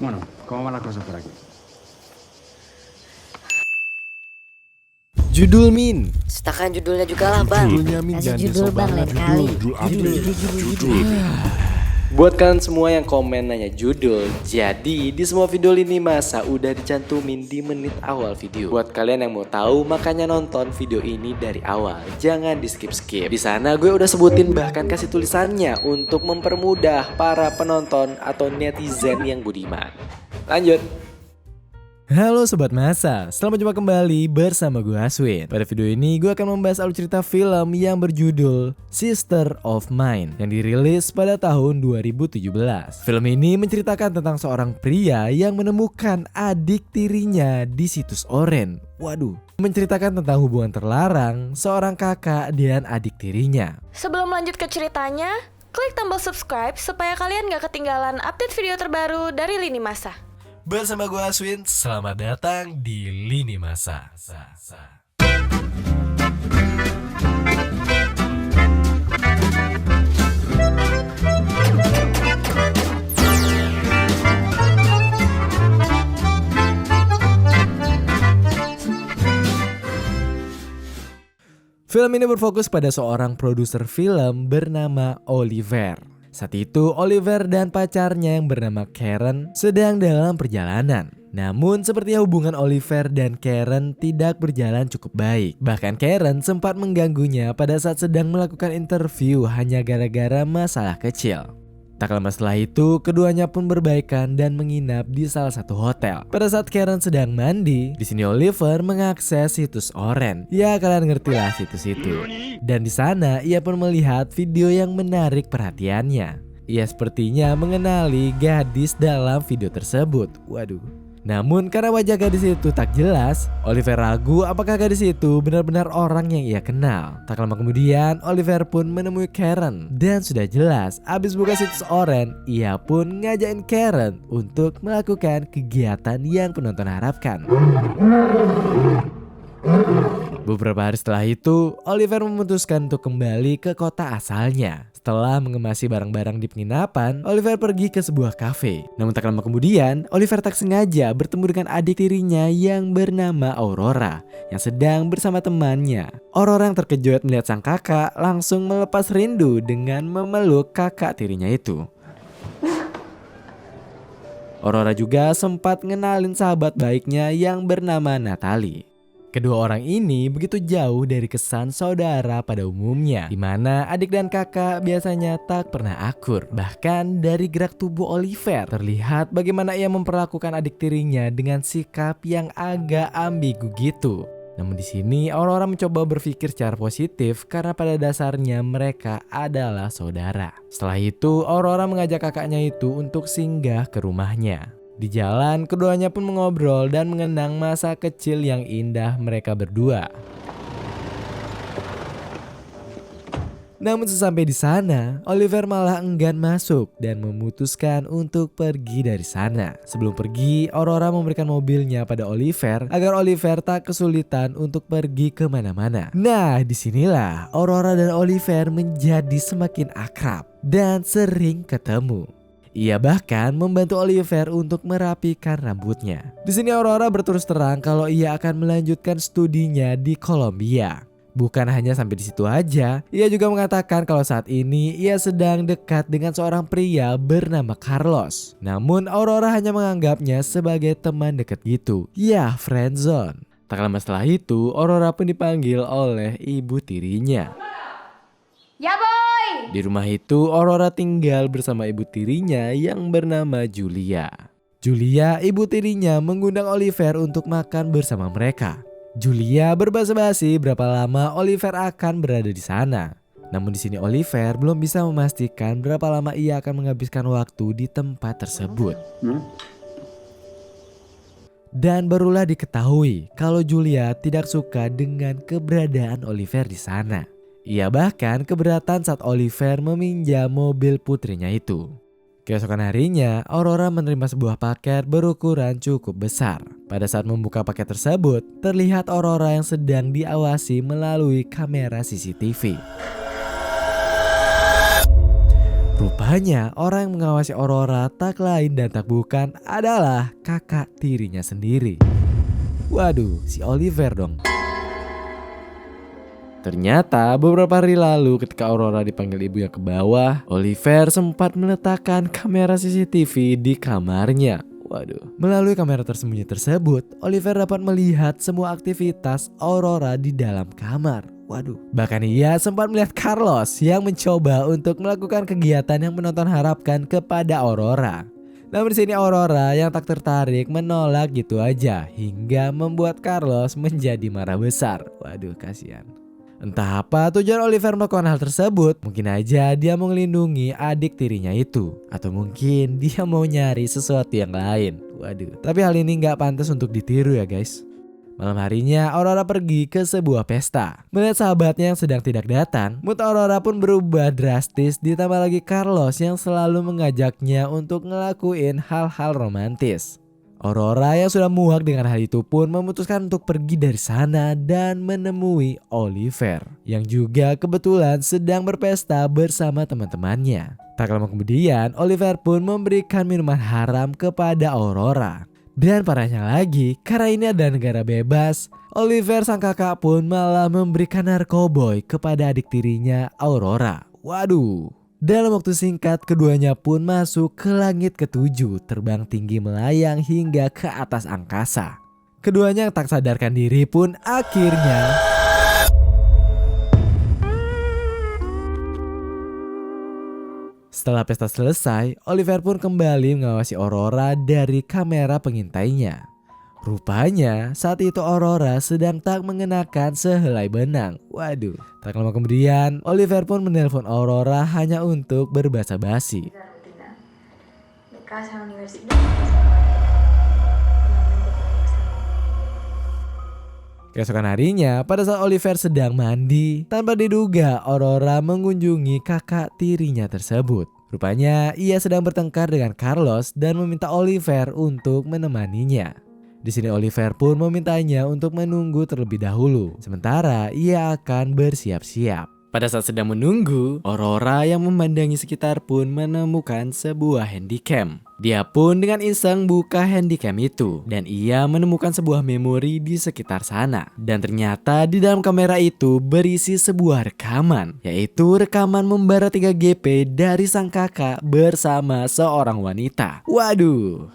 Bueno, ¿cómo van las cosas por aquí? Judul Min. Setakan judulnya juga lah bang. Judulnya Min, Kasih jangan judul besok bang banget. lain kali. Judul. Buat kalian semua yang komen nanya judul, jadi di semua video lini masa udah dicantumin di menit awal video. Buat kalian yang mau tahu, makanya nonton video ini dari awal, jangan di skip-skip. Di sana gue udah sebutin bahkan kasih tulisannya untuk mempermudah para penonton atau netizen yang budiman. Lanjut. Halo Sobat Masa, selamat jumpa kembali bersama gue Aswin. Pada video ini gue akan membahas alur cerita film yang berjudul Sister of Mine yang dirilis pada tahun 2017. Film ini menceritakan tentang seorang pria yang menemukan adik tirinya di situs Oren. Waduh, menceritakan tentang hubungan terlarang seorang kakak dan adik tirinya. Sebelum lanjut ke ceritanya, klik tombol subscribe supaya kalian gak ketinggalan update video terbaru dari Lini Masa. Bersama gue Aswin, selamat datang di Lini Masa. Film ini berfokus pada seorang produser film bernama Oliver. Saat itu Oliver dan pacarnya yang bernama Karen sedang dalam perjalanan. Namun sepertinya hubungan Oliver dan Karen tidak berjalan cukup baik. Bahkan Karen sempat mengganggunya pada saat sedang melakukan interview hanya gara-gara masalah kecil. Tak lama setelah itu, keduanya pun berbaikan dan menginap di salah satu hotel. Pada saat Karen sedang mandi, di sini Oliver mengakses situs Oren. Ya, kalian ngertilah situs itu. Dan di sana ia pun melihat video yang menarik perhatiannya. Ia sepertinya mengenali gadis dalam video tersebut. Waduh. Namun karena wajah gadis itu tak jelas, Oliver ragu apakah gadis itu benar-benar orang yang ia kenal. Tak lama kemudian, Oliver pun menemui Karen. Dan sudah jelas, abis buka situs Oren, ia pun ngajakin Karen untuk melakukan kegiatan yang penonton harapkan. Beberapa hari setelah itu, Oliver memutuskan untuk kembali ke kota asalnya. Setelah mengemasi barang-barang di penginapan, Oliver pergi ke sebuah kafe. Namun tak lama kemudian, Oliver tak sengaja bertemu dengan adik tirinya yang bernama Aurora yang sedang bersama temannya. Aurora yang terkejut melihat sang kakak langsung melepas rindu dengan memeluk kakak tirinya itu. Aurora juga sempat ngenalin sahabat baiknya yang bernama Natalie. Kedua orang ini begitu jauh dari kesan saudara pada umumnya, di mana adik dan kakak biasanya tak pernah akur. Bahkan dari gerak tubuh Oliver terlihat bagaimana ia memperlakukan adik tirinya dengan sikap yang agak ambigu gitu. Namun di sini Aurora mencoba berpikir secara positif karena pada dasarnya mereka adalah saudara. Setelah itu Aurora mengajak kakaknya itu untuk singgah ke rumahnya. Di jalan, keduanya pun mengobrol dan mengenang masa kecil yang indah mereka berdua. Namun sesampai di sana, Oliver malah enggan masuk dan memutuskan untuk pergi dari sana. Sebelum pergi, Aurora memberikan mobilnya pada Oliver agar Oliver tak kesulitan untuk pergi kemana-mana. Nah, disinilah Aurora dan Oliver menjadi semakin akrab dan sering ketemu. Ia bahkan membantu Oliver untuk merapikan rambutnya. Di sini Aurora berterus terang kalau ia akan melanjutkan studinya di Columbia. Bukan hanya sampai di situ aja, ia juga mengatakan kalau saat ini ia sedang dekat dengan seorang pria bernama Carlos. Namun Aurora hanya menganggapnya sebagai teman dekat gitu. Ya, friendzone. Tak lama setelah itu, Aurora pun dipanggil oleh ibu tirinya. Ya boy! Di rumah itu, Aurora tinggal bersama ibu tirinya yang bernama Julia. Julia, ibu tirinya mengundang Oliver untuk makan bersama mereka. Julia berbasa-basi berapa lama Oliver akan berada di sana. Namun di sini Oliver belum bisa memastikan berapa lama ia akan menghabiskan waktu di tempat tersebut. Dan barulah diketahui kalau Julia tidak suka dengan keberadaan Oliver di sana. Ia bahkan keberatan saat Oliver meminjam mobil putrinya itu. Keesokan harinya, Aurora menerima sebuah paket berukuran cukup besar. Pada saat membuka paket tersebut, terlihat Aurora yang sedang diawasi melalui kamera CCTV. Rupanya orang yang mengawasi Aurora tak lain dan tak bukan adalah kakak tirinya sendiri. Waduh, si Oliver dong. Ternyata beberapa hari lalu ketika Aurora dipanggil ibunya ke bawah, Oliver sempat meletakkan kamera CCTV di kamarnya. Waduh. Melalui kamera tersembunyi tersebut, Oliver dapat melihat semua aktivitas Aurora di dalam kamar. Waduh. Bahkan ia sempat melihat Carlos yang mencoba untuk melakukan kegiatan yang penonton harapkan kepada Aurora. Namun di sini Aurora yang tak tertarik menolak gitu aja hingga membuat Carlos menjadi marah besar. Waduh, kasihan. Entah apa tujuan Oliver melakukan hal tersebut. Mungkin aja dia mau melindungi adik tirinya itu, atau mungkin dia mau nyari sesuatu yang lain. Waduh, tapi hal ini gak pantas untuk ditiru ya guys. Malam harinya Aurora pergi ke sebuah pesta. Melihat sahabatnya yang sedang tidak datang, mood Aurora pun berubah drastis. Ditambah lagi Carlos yang selalu mengajaknya untuk ngelakuin hal-hal romantis. Aurora yang sudah muak dengan hal itu pun memutuskan untuk pergi dari sana dan menemui Oliver yang juga kebetulan sedang berpesta bersama teman-temannya. Tak lama kemudian Oliver pun memberikan minuman haram kepada Aurora. Dan parahnya lagi, karena ini adalah negara bebas, Oliver sang kakak pun malah memberikan narkoboy kepada adik tirinya Aurora. Waduh. Dalam waktu singkat, keduanya pun masuk ke langit ketujuh, terbang tinggi melayang hingga ke atas angkasa. Keduanya yang tak sadarkan diri pun akhirnya setelah pesta selesai, Oliver pun kembali mengawasi Aurora dari kamera pengintainya. Rupanya saat itu Aurora sedang tak mengenakan sehelai benang. Waduh. Tak lama kemudian Oliver pun menelpon Aurora hanya untuk berbahasa basi. Keesokan harinya pada saat Oliver sedang mandi, tanpa diduga Aurora mengunjungi kakak tirinya tersebut. Rupanya ia sedang bertengkar dengan Carlos dan meminta Oliver untuk menemaninya. Di sini Oliver pun memintanya untuk menunggu terlebih dahulu, sementara ia akan bersiap-siap. Pada saat sedang menunggu, Aurora yang memandangi sekitar pun menemukan sebuah handycam. Dia pun dengan iseng buka handycam itu dan ia menemukan sebuah memori di sekitar sana. Dan ternyata di dalam kamera itu berisi sebuah rekaman, yaitu rekaman membara 3GP dari sang kakak bersama seorang wanita. Waduh.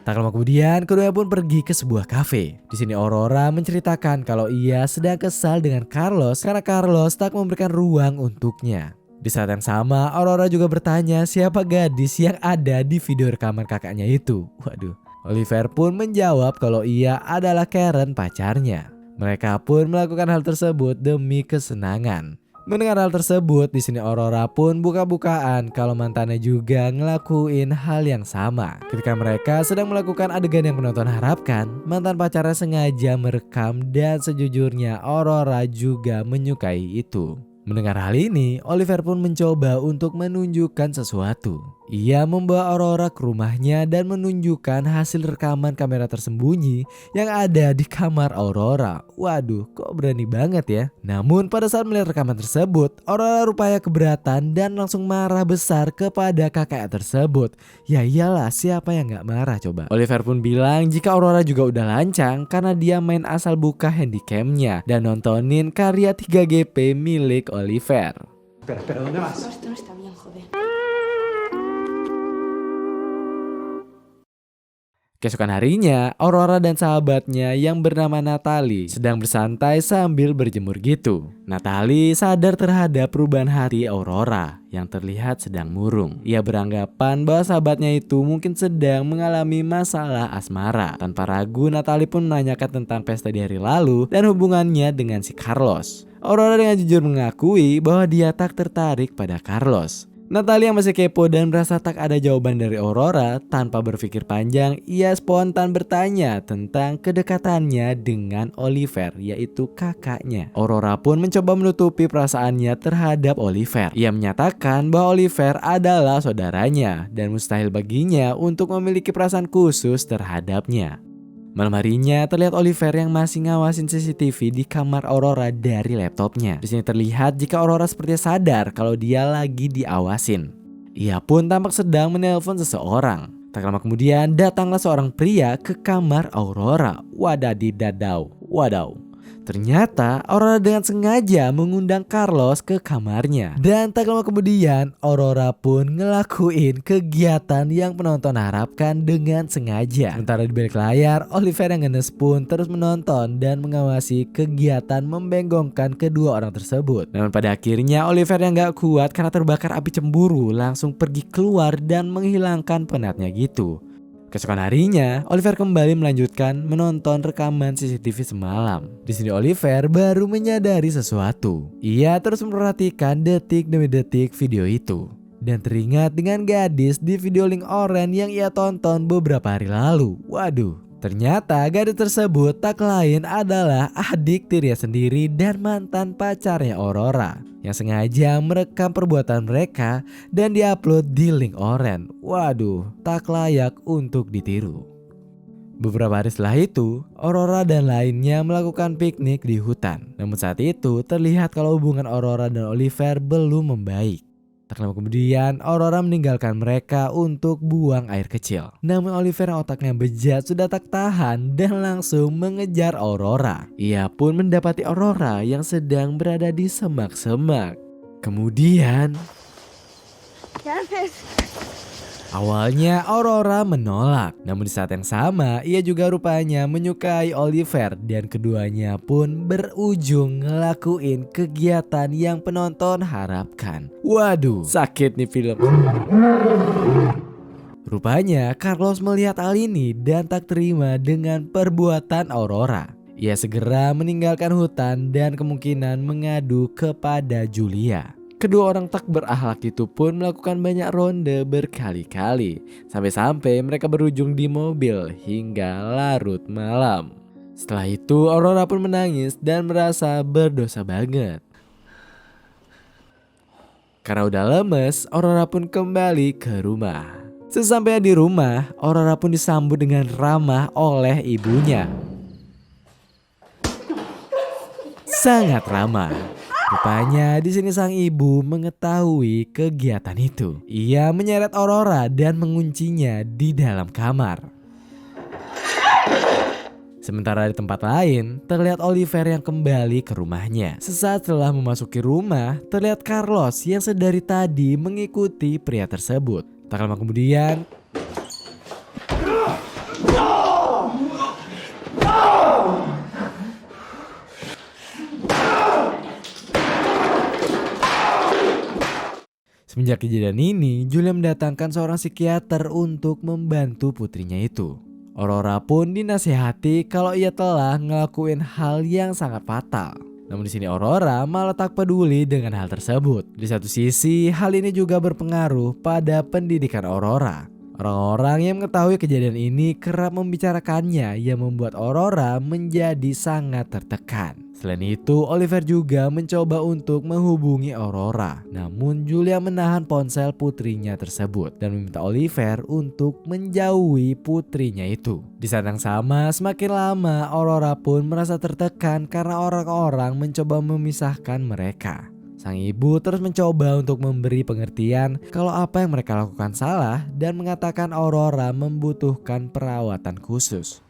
Tak lama kemudian, keduanya pun pergi ke sebuah kafe. Di sini Aurora menceritakan kalau ia sedang kesal dengan Carlos karena Carlos tak memberikan ruang untuknya. Di saat yang sama, Aurora juga bertanya siapa gadis yang ada di video rekaman kakaknya itu. Waduh. Oliver pun menjawab kalau ia adalah Karen, pacarnya. Mereka pun melakukan hal tersebut demi kesenangan. Mendengar hal tersebut, di sini Aurora pun buka-bukaan kalau mantannya juga ngelakuin hal yang sama. Ketika mereka sedang melakukan adegan yang penonton harapkan, mantan pacarnya sengaja merekam dan sejujurnya Aurora juga menyukai itu. Mendengar hal ini, Oliver pun mencoba untuk menunjukkan sesuatu. Ia membawa Aurora ke rumahnya dan menunjukkan hasil rekaman kamera tersembunyi yang ada di kamar Aurora. Waduh, kok berani banget ya. Namun pada saat melihat rekaman tersebut, Aurora rupanya keberatan dan langsung marah besar kepada kakaknya tersebut. Ya iyalah, siapa yang gak marah coba. Oliver pun bilang jika Aurora juga udah lancang karena dia main asal buka handycamnya dan nontonin karya 3GP milik Oliver. Espera, ¿dónde vas? No, esto no está bien, joder. Keesokan harinya, Aurora dan sahabatnya yang bernama Natalie sedang bersantai sambil berjemur gitu. Natalie sadar terhadap perubahan hati Aurora yang terlihat sedang murung. Ia beranggapan bahwa sahabatnya itu mungkin sedang mengalami masalah asmara. Tanpa ragu, Natalie pun menanyakan tentang pesta di hari lalu dan hubungannya dengan si Carlos. Aurora dengan jujur mengakui bahwa dia tak tertarik pada Carlos. Natalie yang masih kepo dan merasa tak ada jawaban dari Aurora, tanpa berpikir panjang, ia spontan bertanya tentang kedekatannya dengan Oliver, yaitu kakaknya. Aurora pun mencoba menutupi perasaannya terhadap Oliver. Ia menyatakan bahwa Oliver adalah saudaranya dan mustahil baginya untuk memiliki perasaan khusus terhadapnya. Malam harinya terlihat Oliver yang masih ngawasin CCTV di kamar Aurora dari laptopnya. Di sini terlihat jika Aurora sepertinya sadar kalau dia lagi diawasin. Ia pun tampak sedang menelpon seseorang. Tak lama kemudian datanglah seorang pria ke kamar Aurora. Wadaw. Ternyata Aurora dengan sengaja mengundang Carlos ke kamarnya. Dan tak lama kemudian Aurora pun ngelakuin kegiatan yang penonton harapkan dengan sengaja. Sementara di balik layar, Oliver yang ngenes pun terus menonton dan mengawasi kegiatan membenggongkan kedua orang tersebut. Namun pada akhirnya Oliver yang gak kuat karena terbakar api cemburu langsung pergi keluar dan menghilangkan penatnya gitu. Keesokan harinya, Oliver kembali melanjutkan menonton rekaman CCTV semalam. Di sini Oliver baru menyadari sesuatu. Ia terus memperhatikan detik demi detik video itu dan teringat dengan gadis di video link oren yang ia tonton beberapa hari lalu. Waduh, ternyata gadis tersebut tak lain adalah adik tirinya sendiri dan mantan pacarnya Aurora yang sengaja merekam perbuatan mereka dan diupload di link oren. Waduh, tak layak untuk ditiru. Beberapa hari setelah itu, Aurora dan lainnya melakukan piknik di hutan. Namun saat itu terlihat kalau hubungan Aurora dan Oliver belum membaik. Tak lama kemudian, Aurora meninggalkan mereka untuk buang air kecil. Namun Oliver yang otaknya bejat sudah tak tahan dan langsung mengejar Aurora. Ia pun mendapati Aurora yang sedang berada di semak-semak. Kemudian, awalnya Aurora menolak, namun di saat yang sama ia juga rupanya menyukai Oliver dan keduanya pun berujung ngelakuin kegiatan yang penonton harapkan. Waduh, sakit nih film. Rupanya Carlos melihat hal ini dan tak terima dengan perbuatan Aurora. Ia segera meninggalkan hutan dan kemungkinan mengadu kepada Julia. Kedua orang tak berakhlak itu pun melakukan banyak ronde berkali-kali. Sampai-sampai mereka berujung di mobil hingga larut malam. Setelah itu Aurora pun menangis dan merasa berdosa banget. Karena udah lemes, Aurora pun kembali ke rumah. Sesampainya di rumah, Aurora pun disambut dengan ramah oleh ibunya. Sangat ramah. Rupanya di sini sang ibu mengetahui kegiatan itu. Ia menyeret Aurora dan menguncinya di dalam kamar. Sementara di tempat lain, terlihat Oliver yang kembali ke rumahnya. Sesaat setelah memasuki rumah, terlihat Carlos yang sedari tadi mengikuti pria tersebut. Tak lama kemudian, semenjak kejadian ini, Julia mendatangkan seorang psikiater untuk membantu putrinya itu. Aurora pun dinasihati kalau ia telah ngelakuin hal yang sangat fatal. Namun di sini Aurora malah tak peduli dengan hal tersebut. Di satu sisi, hal ini juga berpengaruh pada pendidikan Aurora. Orang-orang yang mengetahui kejadian ini kerap membicarakannya yang membuat Aurora menjadi sangat tertekan. Selain itu, Oliver juga mencoba untuk menghubungi Aurora. Namun Julia menahan ponsel putrinya tersebut dan meminta Oliver untuk menjauhi putrinya itu. Di saat yang sama, semakin lama Aurora pun merasa tertekan karena orang-orang mencoba memisahkan mereka. Sang ibu terus mencoba untuk memberi pengertian kalau apa yang mereka lakukan salah dan mengatakan Aurora membutuhkan perawatan khusus.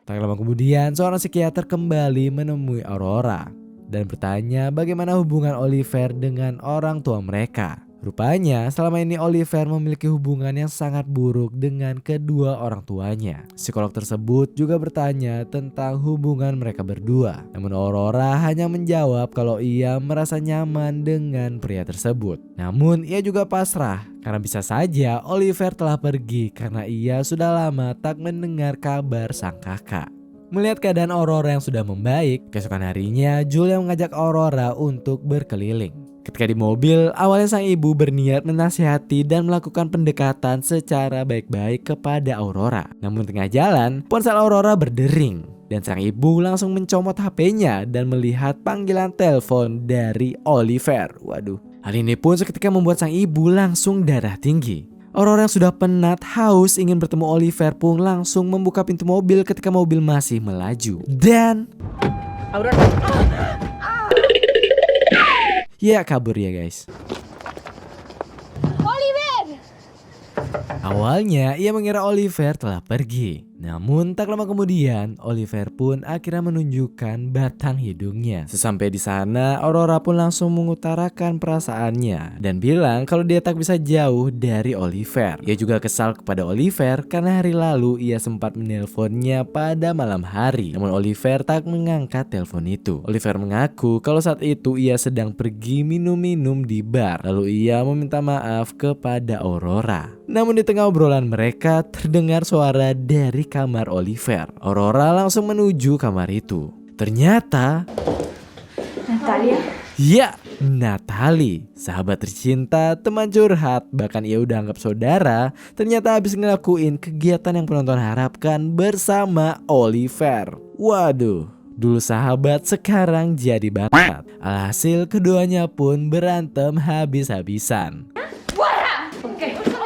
Tak lama kemudian, seorang psikiater kembali menemui Aurora dan bertanya bagaimana hubungan Oliver dengan orang tua mereka. Rupanya selama ini Oliver memiliki hubungan yang sangat buruk dengan kedua orang tuanya. Psikolog tersebut juga bertanya tentang hubungan mereka berdua. Namun Aurora hanya menjawab kalau ia merasa nyaman dengan pria tersebut. Namun ia juga pasrah karena bisa saja Oliver telah pergi karena ia sudah lama tak mendengar kabar sang kakak. Melihat keadaan Aurora yang sudah membaik, keesokan harinya Julia mengajak Aurora untuk berkeliling. Ketika di mobil, awalnya sang ibu berniat menasihati dan melakukan pendekatan secara baik-baik kepada Aurora. Namun tengah jalan, ponsel Aurora berdering dan sang ibu langsung mencomot HP-nya dan melihat panggilan telepon dari Oliver. Waduh, hal ini pun seketika membuat sang ibu langsung darah tinggi. Aurora yang sudah penat, haus, ingin bertemu Oliver pun langsung membuka pintu mobil ketika mobil masih melaju. Dan ya kabur ya guys. Awalnya ia mengira Oliver telah pergi. Namun tak lama kemudian Oliver pun akhirnya menunjukkan batang hidungnya. Sesampai di sana Aurora pun langsung mengutarakan perasaannya dan bilang kalau dia tak bisa jauh dari Oliver. Ia juga kesal kepada Oliver karena hari lalu ia sempat menelponnya pada malam hari. Namun Oliver tak mengangkat telepon itu. Oliver mengaku kalau saat itu ia sedang pergi minum-minum di bar. Lalu ia meminta maaf kepada Aurora. Namun di tengah obrolan mereka terdengar suara dari kamar Oliver. Aurora langsung menuju kamar itu. Ternyata Natalia? ya, Natalie, sahabat tercinta, teman curhat, bahkan ia udah anggap saudara, ternyata habis ngelakuin kegiatan yang penonton harapkan bersama Oliver. Waduh, dulu sahabat sekarang jadi bakat. Alhasil keduanya pun berantem habis-habisan.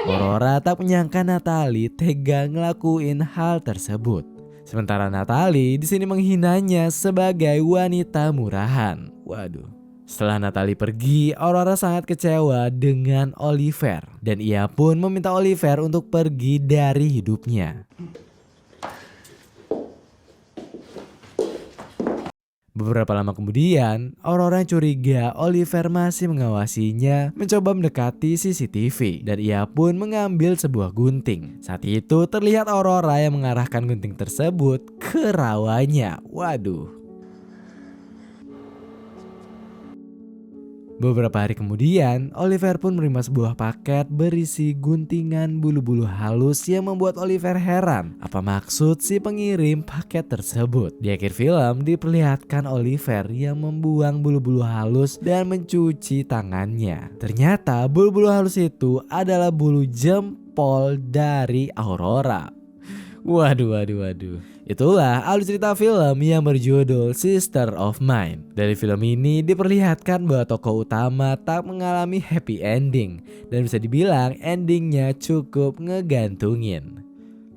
Aurora tak menyangka Natalie tega ngelakuin hal tersebut. Sementara Natalie di sini menghinanya sebagai wanita murahan. Waduh. Setelah Natalie pergi, Aurora sangat kecewa dengan Oliver dan ia pun meminta Oliver untuk pergi dari hidupnya. Beberapa lama kemudian, Aurora yang curiga Oliver masih mengawasinya mencoba mendekati CCTV dan ia pun mengambil sebuah gunting. Saat itu terlihat Aurora yang mengarahkan gunting tersebut ke rawanya. Waduh. Beberapa hari kemudian, Oliver pun menerima sebuah paket berisi guntingan bulu-bulu halus yang membuat Oliver heran. Apa maksud si pengirim paket tersebut? Di akhir film diperlihatkan Oliver yang membuang bulu-bulu halus dan mencuci tangannya. Ternyata bulu-bulu halus itu adalah bulu jempol dari Aurora. Waduh. Itulah alur cerita film yang berjudul Sister of Mine. Dari film ini diperlihatkan bahwa tokoh utama tak mengalami happy ending dan bisa dibilang endingnya cukup ngegantungin.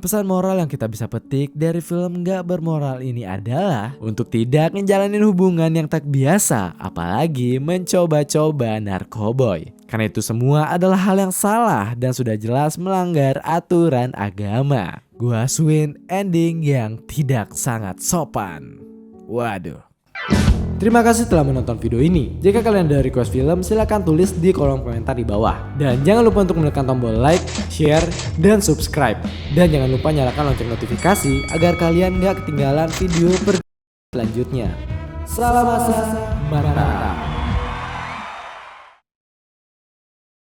Pesan moral yang kita bisa petik dari film gak bermoral ini adalah untuk tidak ngejalanin hubungan yang tak biasa, apalagi mencoba-coba narkoboy. Karena itu semua adalah hal yang salah dan sudah jelas melanggar aturan agama. Gua Swin, ending yang tidak sangat sopan. Waduh. Terima kasih telah menonton video ini. Jika kalian ada request film, silahkan tulis di kolom komentar di bawah. Dan jangan lupa untuk menekan tombol like, share, dan subscribe. Dan jangan lupa nyalakan lonceng notifikasi agar kalian gak ketinggalan video selanjutnya. Salam masa mantap.